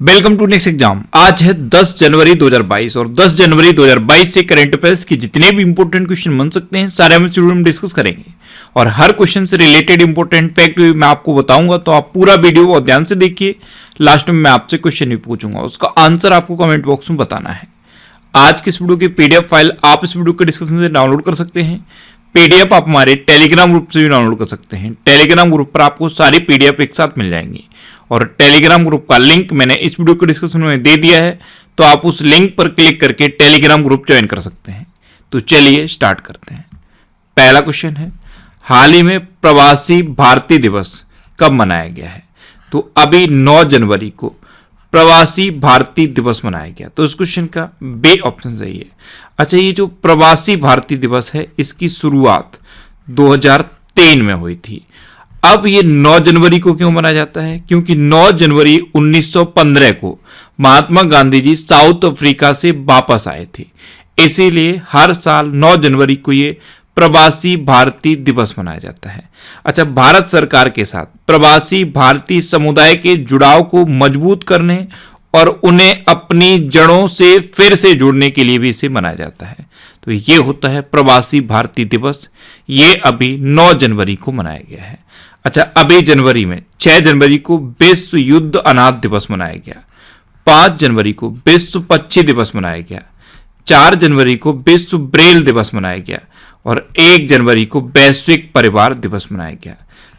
Welcome to next exam. आज है 10 जनवरी 2022 और 10 जनवरी 2022 से करंट अफेयर्स के जितने भी इंपॉर्टेंट क्वेश्चन बन सकते हैं सारे हम इस वीडियो में डिस्कस करेंगे और हर क्वेश्चन से रिलेटेड इंपॉर्टेंट फैक्ट भी मैं आपको बताऊंगा, तो आप पूरा वीडियो को ध्यान से देखिए। लास्ट में मैं आपसे क्वेश्चन भी पूछूंगा, उसका आंसर आपको कमेंट बॉक्स में बताना है। आज की इस वीडियो की पीडीएफ फाइल आप इस वीडियो के डिस्क्रिप्शन से डाउनलोड कर सकते हैं। पीडीएफ आप हमारे टेलीग्राम ग्रुप से भी डाउनलोड कर सकते हैं। टेलीग्राम ग्रुप पर आपको सारी पीडीएफ एक साथ मिल जाएंगी और टेलीग्राम ग्रुप का लिंक मैंने इस वीडियो के डिस्क्रिप्शन में दे दिया है, तो आप उस लिंक पर क्लिक करके टेलीग्राम ग्रुप ज्वाइन कर सकते हैं। तो चलिए स्टार्ट करते हैं। पहला क्वेश्चन है, हाल ही में प्रवासी भारतीय दिवस कब मनाया गया है? तो अभी 9 जनवरी को प्रवासी भारतीय दिवस मनाया गया। तो इस क्वेश्चन का बे ऑप्शन सही है। अच्छा, ये जो प्रवासी भारतीय दिवस है इसकी शुरुआत 2003 में हुई थी। अब ये 9 जनवरी को क्यों मनाया जाता है? क्योंकि 9 जनवरी 1915 को महात्मा गांधी जी साउथ अफ्रीका से वापस आए थे, इसीलिए हर साल 9 जनवरी को ये प्रवासी भारतीय दिवस मनाया जाता है। अच्छा, भारत सरकार के साथ प्रवासी भारतीय समुदाय के जुड़ाव को मजबूत करने और उन्हें अपनी जड़ों से फिर से जोड़ने के लिए भी इसे मनाया जाता है। तो ये होता है प्रवासी भारतीय दिवस। ये अभी 9 जनवरी को मनाया गया है। अच्छा, अभी जनवरी में 6 जनवरी को विश्व युद्ध अनाथ दिवस मनाया गया, 5 जनवरी को विश्व पक्षी दिवस मनाया गया, 4 जनवरी को विश्व ब्रेल दिवस मनाया गया और 1 जनवरी को वैश्विक परिवार दिवस मनाया गया।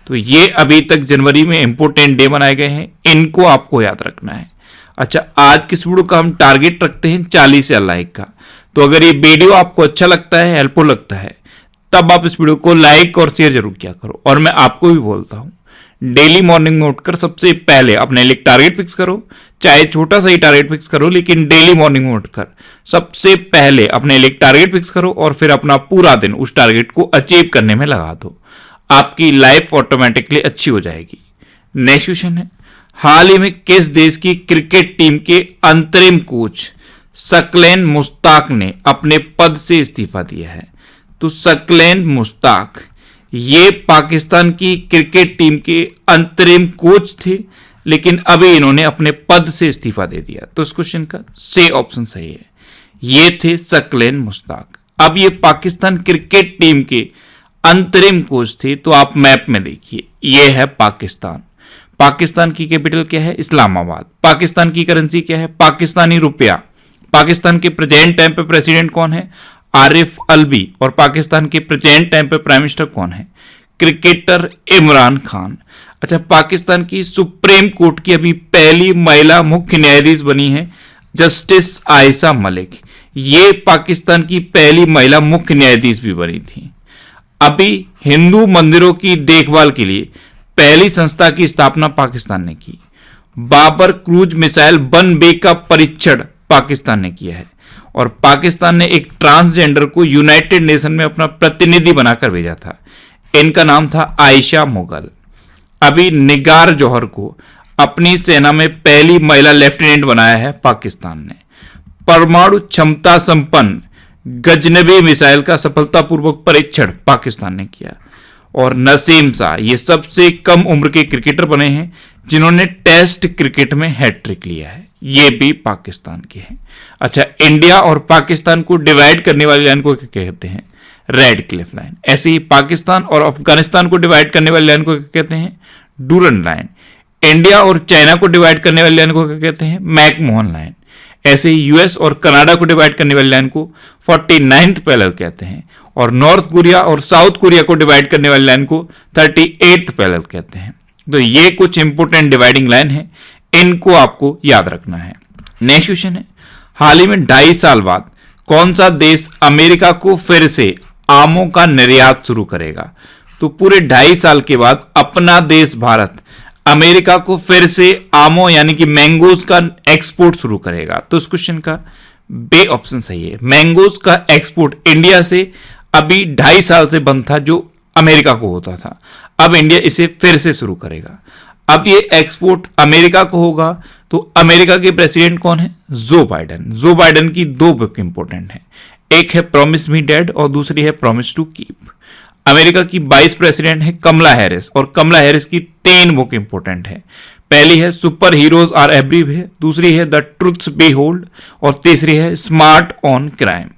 तो ये अभी तक जनवरी में इंपोर्टेंट डे मनाए गए हैं, इनको आपको याद रखना है। अच्छा, आज की वीडियो का हम टारगेट रखते हैं 40 से लाइक का। तो अगर ये वीडियो आपको अच्छा लगता है, हेल्पफुल लगता है, तब आप इस वीडियो को लाइक और शेयर जरूर किया करो। और मैं आपको भी बोलता हूं, डेली मॉर्निंग में उठकर सबसे पहले अपने लिए टारगेट फिक्स करो, चाहे छोटा सा ही टारगेट फिक्स करो, लेकिन डेली मॉर्निंग में उठकर सबसे पहले अपने लिए टारगेट फिक्स करो और फिर अपना पूरा दिन उस टारगेट को अचीव करने में लगा दो। आपकी लाइफ ऑटोमेटिकली अच्छी हो जाएगी। नेक्स्ट क्वेश्चन है, हाल ही में किस देश की क्रिकेट टीम के अंतरिम कोच शकलेन मुश्ताक ने अपने पद से इस्तीफा दिया है? तो शकलेन मुश्ताक ये पाकिस्तान की क्रिकेट टीम के अंतरिम कोच थे, लेकिन अभी इन्होंने अपने पद से इस्तीफा दे दिया। तो इस क्वेश्चन का सी ऑप्शन सही है। ये थे शकलेन मुश्ताक। अब ये पाकिस्तान क्रिकेट टीम के अंतरिम कोच थे। तो आप मैप में देखिए, ये है पाकिस्तान। पाकिस्तान की कैपिटल क्या है? इस्लामाबाद। पाकिस्तान की करेंसी क्या है? पाकिस्तानी रुपया। पाकिस्तान के प्रेजेंट टाइम पे प्रेसिडेंट कौन है? आरिफ अलवी। और पाकिस्तान के प्रेजेंट टाइम पे प्राइम मिनिस्टर कौन है? क्रिकेटर इमरान खान। अच्छा, पाकिस्तान की सुप्रीम कोर्ट की अभी पहली महिला मुख्य न्यायाधीश बनी है जस्टिस आयशा मलिक। ये पाकिस्तान की पहली महिला मुख्य न्यायाधीश भी बनी थी। अभी हिंदू मंदिरों की देखभाल के लिए पहली संस्था की स्थापना पाकिस्तान ने की। बाबर क्रूज मिसाइल 1B का परीक्षण पाकिस्तान ने किया है और पाकिस्तान ने एक ट्रांसजेंडर को यूनाइटेड नेशन में अपना प्रतिनिधि बनाकर भेजा था। इनका नाम था आयशा मुगल। अभी निगार जौहर को अपनी सेना में पहली महिला लेफ्टिनेंट बनाया है पाकिस्तान ने। परमाणु क्षमता संपन्न गजनबी मिसाइल का सफलतापूर्वक परीक्षण पाकिस्तान ने किया। और नसीम शाह ये सबसे कम उम्र के क्रिकेटर बने हैं जिन्होंने टेस्ट क्रिकेट में हैट्रिक लिया है, ये भी पाकिस्तान के हैं। अच्छा, इंडिया और पाकिस्तान को डिवाइड करने वाली लाइन को क्या कहते हैं? Red Cliff line. ऐसे ही पाकिस्तान और अफगानिस्तान को डिवाइड करने वाली लाइन को क्या कहते हैं? Durand line. इंडिया और चाइना को डिवाइड करने वाली लाइन को क्या कहते हैं? McMahon line. ऐसे ही यूएस और कनाडा को डिवाइड करने वाली लाइन को 49th पैरेलल कहते हैं और नॉर्थ कोरिया और साउथ कोरिया को डिवाइड करने वाली लाइन को 38th पैरेलल कहते हैं। तो ये कुछ इंपोर्टेंट डिवाइडिंग लाइन है, इनको आपको याद रखना है। नेक्स्ट क्वेश्चन है, हाल ही में 2.5 साल बाद कौन सा देश अमेरिका को फिर से आमों का निर्यात शुरू करेगा? तो पूरे 2.5 साल के बाद अपना देश भारत अमेरिका को फिर से आमों यानी कि मैंगोज का एक्सपोर्ट शुरू करेगा। तो इस क्वेश्चन का बे ऑप्शन सही है। मैंगोज का एक्सपोर्ट इंडिया से अभी 2.5 साल से बंद था, जो अमेरिका को होता था। अब इंडिया इसे फिर से शुरू करेगा। अब ये एक्सपोर्ट अमेरिका को होगा। तो अमेरिका के प्रेसिडेंट कौन है? Joe Biden. जो बाइडेन की 2 बुक इंपॉर्टेंट है, एक है प्रॉमिस मी डैड और दूसरी है प्रॉमिस टू कीप। अमेरिका की वाइस प्रेसिडेंट है कमला हैरिस और कमला हैरिस की 3 बुक इंपॉर्टेंट है। पहली है सुपर हीरोज आर एवरीवेयर, दूसरी है द ट्रुथ बी होल्ड और तीसरी है स्मार्ट ऑन क्राइम।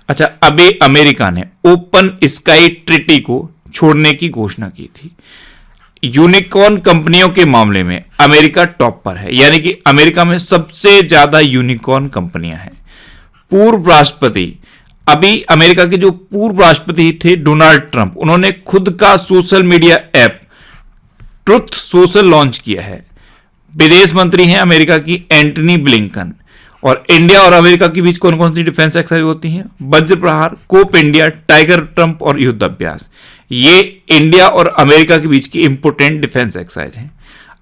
अच्छा, अभी अमेरिका ने ओपन स्काई ट्रीटी को छोड़ने की घोषणा की थी। यूनिकॉर्न कंपनियों के मामले में अमेरिका टॉप पर है, यानी कि अमेरिका में सबसे ज्यादा यूनिकॉर्न कंपनियां हैं। पूर्व राष्ट्रपति, अभी अमेरिका के जो पूर्व राष्ट्रपति थे डोनाल्ड ट्रंप, उन्होंने खुद का social media app truth social launch किया है। विदेश मंत्री हैं अमेरिका की एंटनी ब्लिंकन। और इंडिया और अमेरिका के बीच कौन कौन सी डिफेंस एक्सरसाइज होती हैं? वज्र प्रहार, कोप इंडिया, टाइगर ट्रंप और युद्ध अभ्यास। ये इंडिया और अमेरिका के बीच की इंपोर्टेंट डिफेंस एक्सरसाइज है।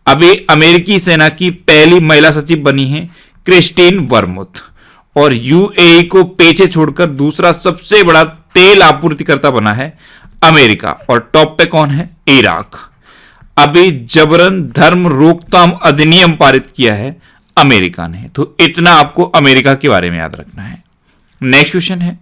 अभी अमेरिकी सेना की पहली महिला सचिव बनी है क्रिस्टीन वर्मुथ। और यूएई को पीछे छोड़कर दूसरा सबसे बड़ा तेल आपूर्तिकर्ता बना है अमेरिका। और टॉप पे कौन है? इराक। अभी जबरन धर्म रोकथाम अधिनियम पारित किया है अमेरिका ने। तो इतना आपको अमेरिका के बारे में याद रखना है। नेक्स्ट क्वेश्चन है,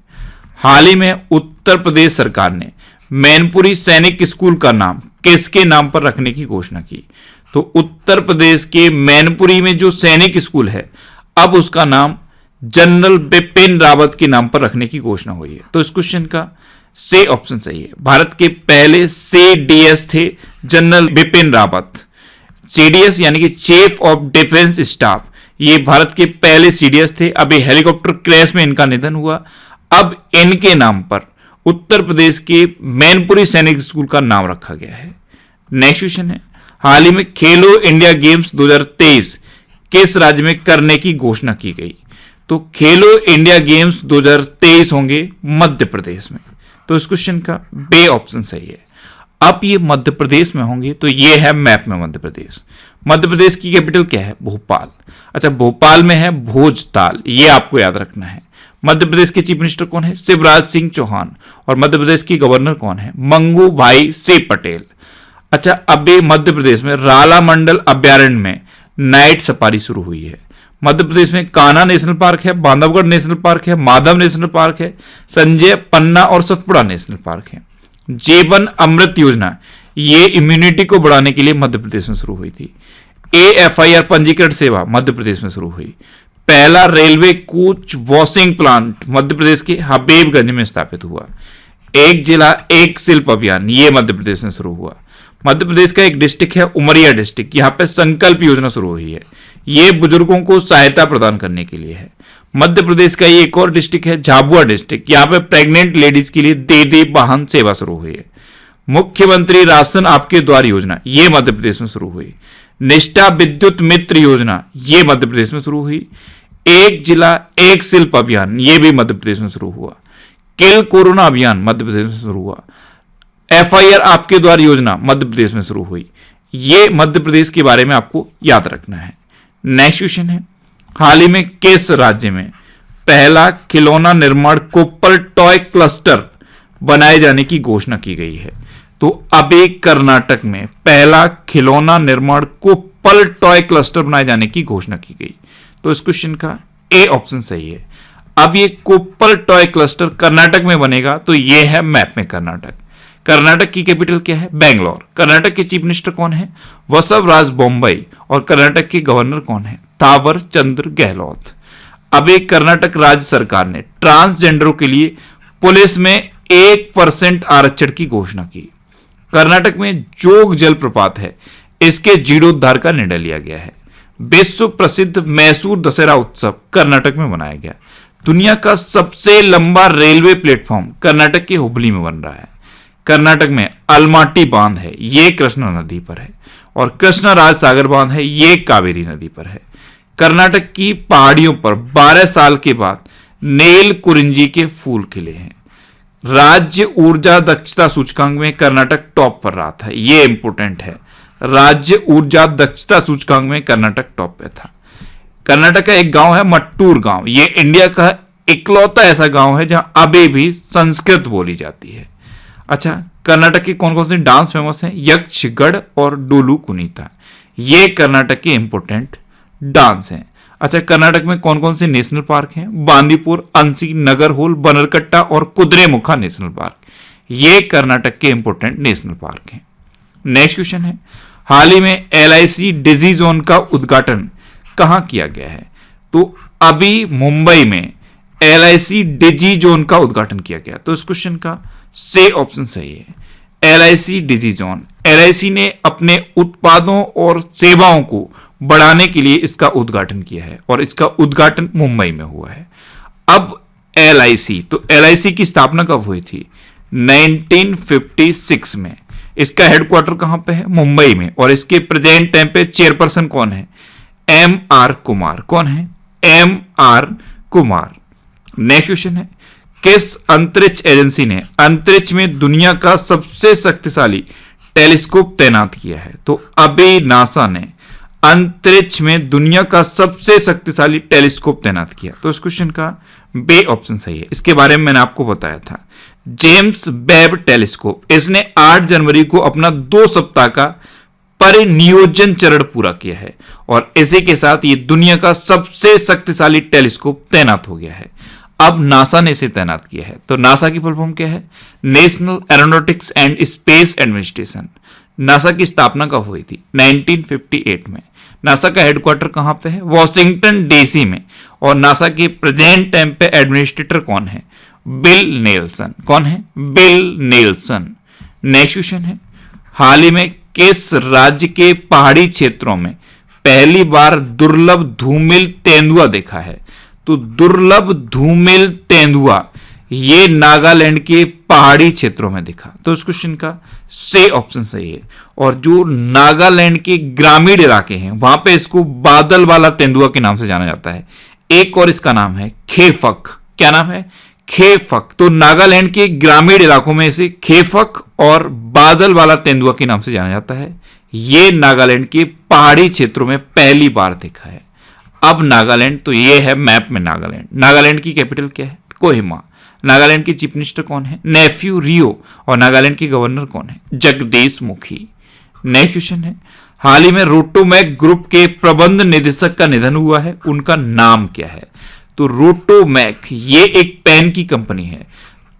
हाल ही में उत्तर प्रदेश सरकार ने मैनपुरी सैनिक स्कूल का नाम किसके नाम पर रखने की घोषणा की? तो उत्तर प्रदेश के मैनपुरी में जो सैनिक स्कूल है, अब उसका नाम जनरल बिपिन रावत के नाम पर रखने की घोषणा हुई है। तो इस क्वेश्चन का से ऑप्शन सही है। भारत के पहले CDS थे जनरल बिपिन रावत। CDS यानी कि चीफ ऑफ डिफेंस स्टाफ, ये भारत के पहले CDS थे। अभी हेलीकॉप्टर क्रैश में इनका निधन हुआ। अब इनके नाम पर उत्तर प्रदेश के मैनपुरी सैनिक स्कूल का नाम रखा गया है। नेक्स्ट क्वेश्चन है, हाल ही में खेलो इंडिया गेम्स 2023 किस राज्य में करने की घोषणा की गई? तो खेलो इंडिया गेम्स 2023 होंगे मध्य प्रदेश में। तो इस क्वेश्चन का बे ऑप्शन सही है। अब ये मध्य प्रदेश में होंगे, तो ये है मैप में मध्य प्रदेश। मध्य प्रदेश की कैपिटल क्या है? भोपाल। अच्छा, भोपाल में है भोजताल, ये आपको याद रखना है। मध्य प्रदेश के चीफ मिनिस्टर कौन है? शिवराज सिंह चौहान। और मध्य प्रदेश की गवर्नर कौन है? मंगू भाई सी पटेल। अच्छा, अभी मध्य प्रदेश में राला मंडल अभ्यारण्य में नाइट सफारी शुरू हुई है। मध्य प्रदेश में कान्हा नेशनल पार्क है, बांधवगढ़ नेशनल पार्क है, माधव नेशनल पार्क है, संजय, पन्ना और सतपुड़ा नेशनल पार्क है। जीवन अमृत योजना, ये इम्यूनिटी को बढ़ाने के लिए मध्य प्रदेश में शुरू हुई थी। AFIR पंजीकरण सेवा मध्य प्रदेश में शुरू हुई। पहला railway coach washing plant Madhya Pradesh के हबीबगंज में स्थापित हुआ। एक जिला एक शिल्प अभियान, ये मध्य प्रदेश में शुरू हुआ। मध्य प्रदेश का एक डिस्ट्रिक्ट है उमरिया डिस्ट्रिक्ट, यहाँ पे संकल्प योजना शुरू हुई है। ये बुजुर्गों को सहायता प्रदान करने के लिए है। मध्य प्रदेश का ये एक और डिस्ट्रिक्ट है झाबुआ डिस्ट्रिक्ट, यहाँ पे प्रेग्नेंट लेडीज के लिए दीदी वाहन सेवा शुरू हुई है। मुख्यमंत्री राशन आपके द्वार योजना, ये मध्य प्रदेश में शुरू हुई। निष्ठा विद्युत मित्र योजना, ये मध्य प्रदेश में शुरू हुई। एक जिला एक शिल्प अभियान, ये भी मध्य प्रदेश में शुरू हुआ। किल कोरोना अभियान मध्य प्रदेश में शुरू हुआ। FIR आपके द्वार योजना मध्य प्रदेश में शुरू हुई। ये मध्य प्रदेश के बारे में आपको याद रखना है। नेक्स्ट क्वेश्चन है, हाल ही में किस राज्य में पहला खिलौना निर्माण कोप्पल टॉय क्लस्टर बनाए जाने की घोषणा की गई है? तो अभी कर्नाटक में पहला खिलौना निर्माण कोप्पल टॉय क्लस्टर बनाए जाने की घोषणा की गई। तो इस क्वेश्चन का ए ऑप्शन सही है। अब ये कोप्पल टॉय क्लस्टर कर्नाटक में बनेगा, तो ये है मैप में कर्नाटक। कर्नाटक की कैपिटल क्या है? बेंगलोर। कर्नाटक के चीफ मिनिस्टर कौन है? वसवराज बोम्बई। और कर्नाटक के गवर्नर कौन है? थावर चंद्र गहलोत। अब एक कर्नाटक राज्य सरकार ने ट्रांसजेंडरों के लिए पुलिस में 1% आरक्षण की घोषणा की। कर्नाटक में जोग जलप्रपात है, इसके जीर्णोद्धार का निर्णय लिया गया है। विश्व प्रसिद्ध मैसूर दशहरा उत्सव कर्नाटक में मनाया गया। दुनिया का सबसे लंबा रेलवे प्लेटफॉर्म कर्नाटक के हुबली में बन रहा है। कर्नाटक में अलमाटी बांध है, ये कृष्णा नदी पर है। और कृष्णा राज सागर बांध है, ये कावेरी नदी पर है। कर्नाटक की पहाड़ियों पर 12 साल के बाद नील कुरिंजी के फूल खिले हैं। राज्य ऊर्जा दक्षता सूचकांक में कर्नाटक टॉप पर रहा था, ये इंपोर्टेंट है। राज्य ऊर्जा दक्षता सूचकांक में कर्नाटक टॉप पे था। कर्नाटक का एक गांव है मट्टूर गांव, ये इंडिया का इकलौता ऐसा गांव है जहां अभी भी संस्कृत बोली जाती है। अच्छा, कर्नाटक के कौन कौन से डांस फेमस हैं? यक्षगढ़ और डोलू कुनीता, ये कर्नाटक के इंपोर्टेंट डांस हैं। अच्छा, कर्नाटक में कौन कौन से नेशनल पार्क हैं? बांदीपुर, अंसी, नगरहोल, बनरकट्टा और कुद्रेमुखा नेशनल पार्क, ये कर्नाटक के इंपोर्टेंट नेशनल पार्क हैं। नेक्स्ट क्वेश्चन है, हाल ही में LIC डिजी जोन का उद्घाटन कहां किया गया है? तो अभी मुंबई में LIC डिजी जोन का उद्घाटन किया गया। तो इस क्वेश्चन का से ऑप्शन सही है, LIC डिजी जोन। LIC ने अपने उत्पादों और सेवाओं को बढ़ाने के लिए इसका उद्घाटन किया है और इसका उद्घाटन मुंबई में हुआ है। अब LIC, तो LIC की स्थापना कब हुई थी? 1956 में। इसका हेडक्वार्टर कहां पे है? मुंबई में। और इसके प्रेजेंट टाइम पे चेयरपर्सन कौन है? MR कुमार। कौन है? MR कुमार। नेक्स्ट क्वेश्चन है, किस अंतरिक्ष एजेंसी ने अंतरिक्ष में दुनिया का सबसे शक्तिशाली टेलीस्कोप तैनात किया है? तो अभी नासा ने अंतरिक्ष में दुनिया का सबसे शक्तिशाली टेलीस्कोप तैनात किया। तो इस क्वेश्चन का बे ऑप्शन सही है। इसके बारे में मैंने आपको बताया था, जेम्स वेब टेलीस्कोप। इसने 8 जनवरी को अपना 2 सप्ताह का परिनियोजन चरण पूरा किया है और इसी के साथ ये दुनिया का सबसे शक्तिशाली टेलीस्कोप तैनात हो गया है। अब नासा ने इसे तैनात किया है। तो नासा की फुल फॉर्म क्या है? National aeronautics and space administration. NASA की स्थापना कब हुई थी? 1958 में। नासा का हेडक्वार्टर कहां पे है? वॉशिंगटन DC में। और नासा के प्रेजेंट टाइम पे एडमिनिस्ट्रेटर कौन है? Bill Nelson. कौन है? Bill Nelson. नेक्स्ट क्वेश्चन है, हाल ही में किस राज्य के पहाड़ी क्षेत्रों में पहली बार दुर्लभ धूमिल तेंदुआ देखा है? तो दुर्लभ धूमिल तेंदुआ ये नागालैंड के पहाड़ी क्षेत्रों में दिखा। तो इस क्वेश्चन का से ऑप्शन सही है। और जो नागालैंड के ग्रामीण इलाके हैं वहां पे इसको बादल वाला तेंदुआ के नाम से जाना जाता है। एक और इसका नाम है खेफक। क्या नाम है? खेफक। तो नागालैंड के ग्रामीण इलाकों में इसे खेफक और बादल वाला तेंदुआ के नाम से जाना जाता है। ये नागालैंड के पहाड़ी क्षेत्रों में पहली बार देखा है। अब नागालैंड, तो ये है मैप में नागालैंड। नागालैंड की कैपिटल क्या है? कोहिमा। नागालैंड के चीफ मिनिस्टर कौन है? नेफ्यू रियो। और नागालैंड के गवर्नर कौन है? जगदीश मुखी। नेक्स्ट क्वेश्चन है, हाल ही में रोटोमैक ग्रुप के प्रबंध निदेशक का निधन हुआ है, उनका नाम क्या है? तो रोटोमैक ये एक पेन की कंपनी है।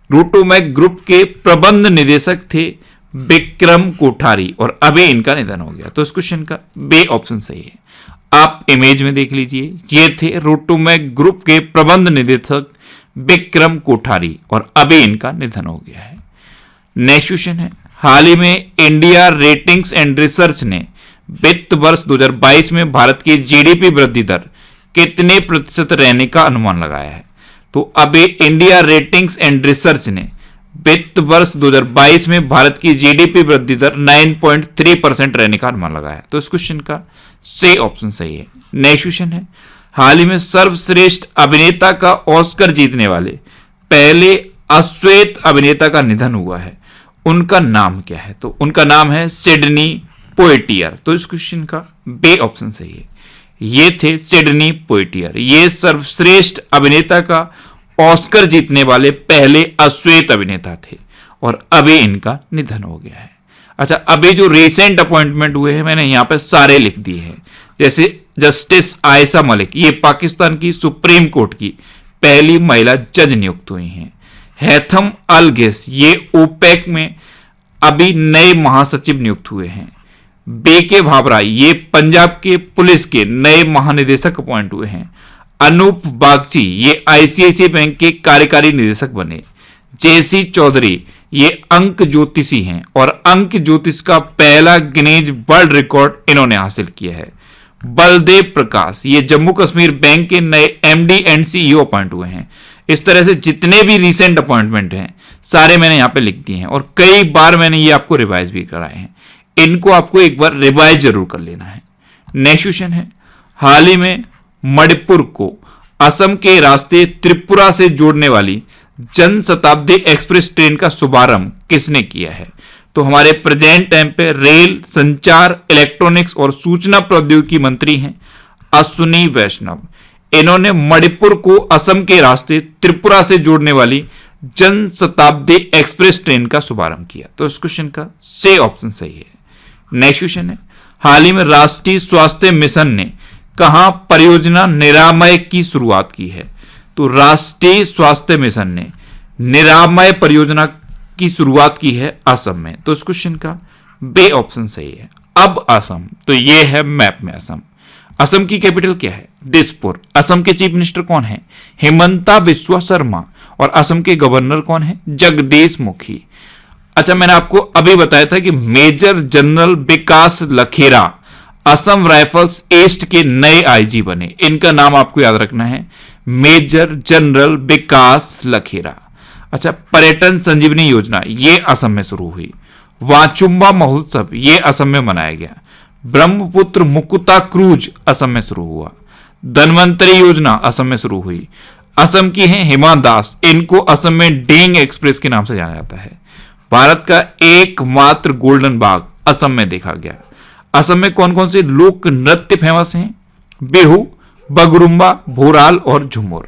रोटोमैक ग्रुप के प्रबंध निदेशक थे विक्रम कोठारी और अभी इनका निधन हो गया। तो इस क्वेश्चन का बे ऑप्शन सही है। आप इमेज में देख लीजिए, ये थे रोटोमैक ग्रुप के प्रबंध निदेशक विक्रम कोठारी और अभी इनका निधन हो गया है। नेक्स्ट क्वेश्चन है, हाल ही में इंडिया रेटिंग्स एंड रिसर्च ने वित्त वर्ष 2022 में भारत की GDP वृद्धि दर कितने प्रतिशत रहने का अनुमान लगाया है? तो अभी इंडिया रेटिंग्स एंड रिसर्च ने वित्त वर्ष 2022 में भारत की GDP वृद्धि दर 9.3% रहने का अनुमान लगाया है। तो इस क्वेश्चन का से ऑप्शन सही है। नेक्स्ट क्वेश्चन है, हाल ही में सर्वश्रेष्ठ अभिनेता का ऑस्कर जीतने वाले पहले अश्वेत अभिनेता का निधन हुआ है, उनका नाम क्या है? तो उनका नाम है सिडनी पोइटियर। तो इस क्वेश्चन का बे ऑप्शन सही है। ये थे सिडनी पोइटियर, ये सर्वश्रेष्ठ अभिनेता का ऑस्कर जीतने वाले पहले अश्वेत अभिनेता थे और अभी इनका निधन हो गया है। अच्छा, अभी जो रिसेंट अपॉइंटमेंट हुए हैं मैंने यहां पे सारे लिख दिए हैं। जैसे जस्टिस आयशा मलिक, ये पाकिस्तान की सुप्रीम कोर्ट की पहली महिला जज नियुक्त हुई हैं। हैथम अल घिस, ये ओपेक में अभी नए महासचिव नियुक्त हुए हैं। BK भाबरा, ये पंजाब के पुलिस के नए महानिदेशक अपॉइंट हुए हैं। अनूप बागची, ये ICICI बैंक के कार्यकारी निदेशक बने। JC चौधरी, ये अंक ज्योतिषी हैं और अंक ज्योतिष का पहला गिनीज वर्ल्ड रिकॉर्ड इन्होंने हासिल किया है। बलदेव प्रकाश, ये जम्मू कश्मीर बैंक के नए MD एंड CEO अपॉइंट हुए हैं। इस तरह से जितने भी रिसेंट अपॉइंटमेंट हैं सारे मैंने यहां पे लिख दिए हैं और कई बार मैंने ये आपको रिवाइज भी कराए हैं। इनको आपको एक बार रिवाइज जरूर कर लेना है। नेक्स्ट क्वेश्चन है, हाल ही में मणिपुर को असम के रास्ते त्रिपुरा से जोड़ने वाली जन शताब्दी एक्सप्रेस ट्रेन का शुभारंभ किसने किया है? तो हमारे प्रेजेंट टाइम पे रेल, संचार, इलेक्ट्रॉनिक्स और सूचना प्रौद्योगिकी मंत्री हैं अश्विनी वैष्णव। इन्होंने मणिपुर को असम के रास्ते त्रिपुरा से जोड़ने वाली जन शताब्दी एक्सप्रेस ट्रेन का शुभारंभ किया। तो इस क्वेश्चन का से ऑप्शन सही है। नेक्स्ट क्वेश्चन है, हाल ही में राष्ट्रीय स्वास्थ्य मिशन ने कहां परियोजना निरामय की शुरुआत की है? तो राष्ट्रीय स्वास्थ्य मिशन ने निरामय परियोजना की शुरुआत की है असम में। तो इस क्वेश्चन का बे ऑप्शन सही है। अब असम, तो ये है मैप में असम। असम की कैपिटल क्या है? दिसपुर। असम के चीफ मिनिस्टर कौन है? हिमंता बिस्वा शर्मा। और असम के गवर्नर कौन है? जगदीश मुखी। अच्छा, मैंने आपको अभी बताया था कि मेजर जनरल विकास लखेरा असम राइफल्स ईस्ट के नए आईजी बने। इनका नाम आपको याद रखना है, मेजर जनरल विकास लखेरा। अच्छा, पर्यटन संजीवनी योजना ये असम में शुरू हुई। वाचुम्बा महोत्सव ये असम में मनाया गया। ब्रह्मपुत्र मुकुता क्रूज असम में शुरू हुआ। धनवंतरी योजना असम में शुरू हुई। असम की हैं हिमा दास, इनको असम में डेंग एक्सप्रेस के नाम से जाना जाता है। भारत का एकमात्र गोल्डन बाग असम में देखा गया। असम में कौन कौन से लोक नृत्य फेमस हैं? बिहू, बगरुम्बा, भोराल और झुमुर।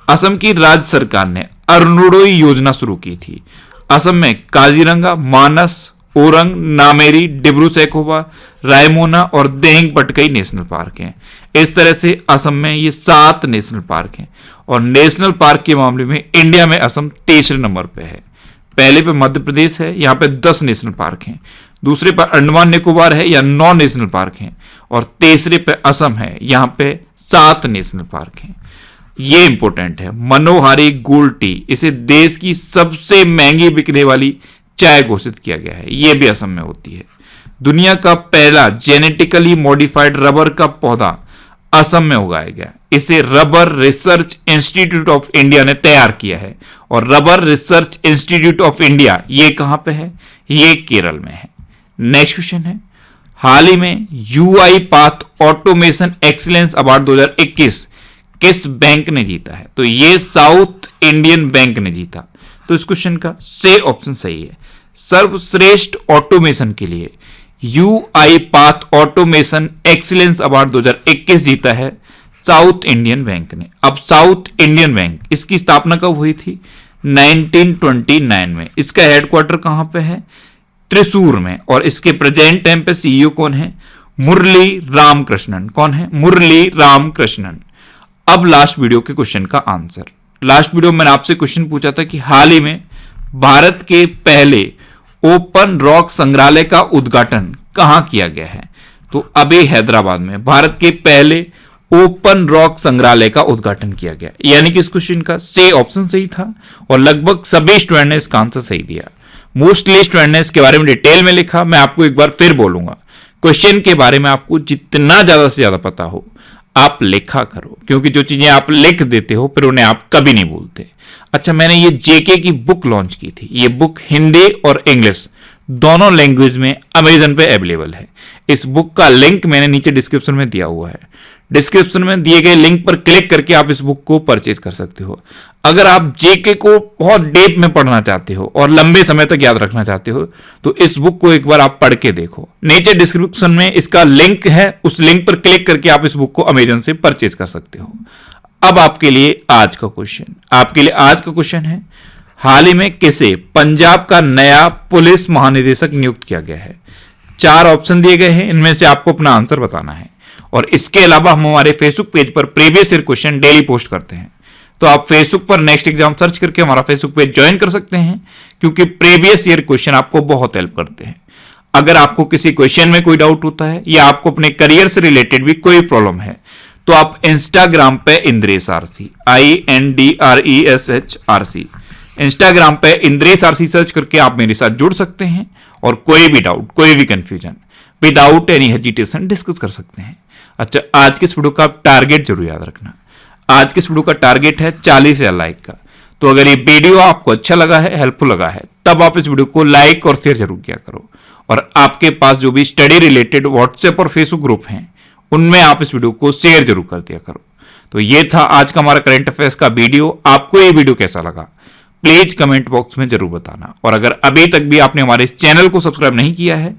असम की राज्य सरकार ने अरुणोदय योजना शुरू की थी। असम में काजीरंगा, मानस, ओरंग, नामेरी, डिब्रू सैखोवा, रायमोना और देंग पटकई नेशनल पार्क हैं। इस तरह से असम में ये 7 नेशनल पार्क हैं। और नेशनल पार्क के मामले में इंडिया में असम तीसरे नंबर पे है। पहले पे मध्य प्रदेश है, यहाँ पे 10 नेशनल पार्क हैं। दूसरे पर अंडमान निकोबार है या 9 नेशनल पार्क हैं। और तीसरे पे असम है, यहाँ पे 7 नेशनल पार्क हैं। ये इंपॉर्टेंट है। मनोहारी गोल्ड टी, इसे देश की सबसे महंगी बिकने वाली चाय घोषित किया गया है। यह भी असम में होती है। दुनिया का पहला जेनेटिकली मॉडिफाइड रबर का पौधा असम में उगाया गया। इसे rubber research institute of India ने तैयार किया है। और rubber research institute of India ये कहां पे है? ये केरल में है। नेक्स्ट क्वेश्चन है, हाल ही में UI path automation excellence award 2021 किस बैंक ने जीता है? तो ये साउथ इंडियन बैंक ने जीता। तो इस क्वेश्चन का से ऑप्शन सही है। सर्वश्रेष्ठ ऑटोमेशन के लिए UI path automation excellence award 2021 जीता है साउथ इंडियन बैंक ने। अब साउथ इंडियन बैंक, इसकी स्थापना कब हुई थी? 1929 में। इसका हेडक्वार्टर कहां पे है? त्रिशूर में। और इसके प्रेजेंट टाइम पे सीईओ कौन है? मुरली रामकृष्णन। कौन है? मुरली रामकृष्णन। अब लास्ट वीडियो के क्वेश्चन का आंसर। लास्ट वीडियो में मैंने आपसे क्वेश्चन पूछा था कि हाल ही में भारत के पहले ओपन रॉक संग्रहालय का उद्घाटन कहां किया गया है? तो अभी हैदराबाद में भारत के पहले ओपन रॉक संग्रहालय का उद्घाटन किया गया। यानी कि इस क्वेश्चन का से ऑप्शन सही था और लगभग सभी स्टूडेंट ने इसका आंसर सही दिया। मोस्टली स्टूडेंट ने इसके बारे में डिटेल में लिखा। मैं आपको एक बार फिर बोलूंगा, क्वेश्चन के बारे में आपको जितना ज्यादा से ज्यादा पता हो आप लिखा करो, क्योंकि जो चीजें आप लिख देते हो फिर उन्हें आप कभी नहीं भूलते। अच्छा, मैंने ये जेके की बुक लॉन्च की थी। ये बुक हिंदी और इंग्लिश दोनों लैंग्वेज में अमेजन पे अवेलेबल है। इस बुक का लिंक मैंने नीचे डिस्क्रिप्शन में दिया हुआ है। डिस्क्रिप्शन में दिए गए लिंक पर क्लिक करके आप इस बुक को परचेज कर सकते हो। अगर आप जेके को बहुत डेप में पढ़ना चाहते हो और लंबे समय तक याद रखना चाहते हो तो इस बुक को एक बार आप पढ़ के देखो। नीचे डिस्क्रिप्शन में इसका लिंक है, उस लिंक पर क्लिक करके आप इस बुक को अमेजन से परचेज कर सकते हो। अब आपके लिए आज का क्वेश्चन है, हाल ही में किसे पंजाब का नया पुलिस महानिदेशक नियुक्त किया गया है? 4 ऑप्शन दिए गए हैं, इनमें से आपको अपना आंसर बताना है। और इसके अलावा हम हमारे फेसबुक पेज पर previous year question daily post करते हैं। तो आप फेसबुक पर नेक्स्ट एग्जाम सर्च करके हमारा फेसबुक पेज ज्वाइन कर सकते हैं, क्योंकि प्रीवियस ईयर क्वेश्चन आपको बहुत हेल्प करते हैं। अगर आपको किसी क्वेश्चन में कोई डाउट होता है या आपको अपने करियर से रिलेटेड भी कोई प्रॉब्लम है तो आप इंस्टाग्राम पे इंद्रेश आरसी INDRESH इंस्टाग्राम पे इंद्रेश आरसी सर्च करके आप मेरे साथ जुड़ सकते हैं और कोई भी डाउट, कोई भी confusion without any hesitation discuss कर सकते हैं। अच्छा, आज के इस वीडियो का आप टारगेट जरूर याद रखना। आज के इस वीडियो का टारगेट है 40,000 लाइक का। तो अगर ये वीडियो आपको अच्छा लगा है, हेल्पफुल लगा है, तब आप इस वीडियो को लाइक और शेयर जरूर किया करो। और आपके पास जो भी स्टडी रिलेटेड व्हाट्सएप और फेसबुक ग्रुप हैं उनमें आप इस वीडियो को शेयर जरूर कर दिया करो। तो ये था आज का हमारा करंट अफेयर्स का वीडियो। आपको ये वीडियो कैसा लगा प्लीज कमेंट बॉक्स में जरूर बताना। और अगर अभी तक भी आपने हमारे इस चैनल को सब्सक्राइब नहीं किया है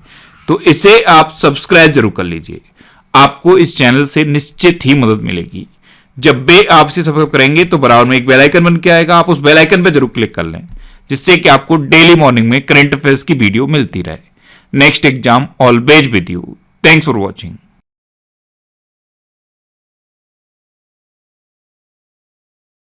तो इसे आप सब्सक्राइब जरूर कर लीजिए। आपको इस चैनल से निश्चित ही मदद मिलेगी। जब भी आप इसे सब्सक्राइब करेंगे तो बराबर में एक बेल आइकन बन के आएगा, आप उस बेल आइकन पर जरूर क्लिक कर लें, जिससे कि आपको डेली मॉर्निंग में करंट अफेयर्स की वीडियो मिलती रहे। Next exam always with you. Thanks for watching.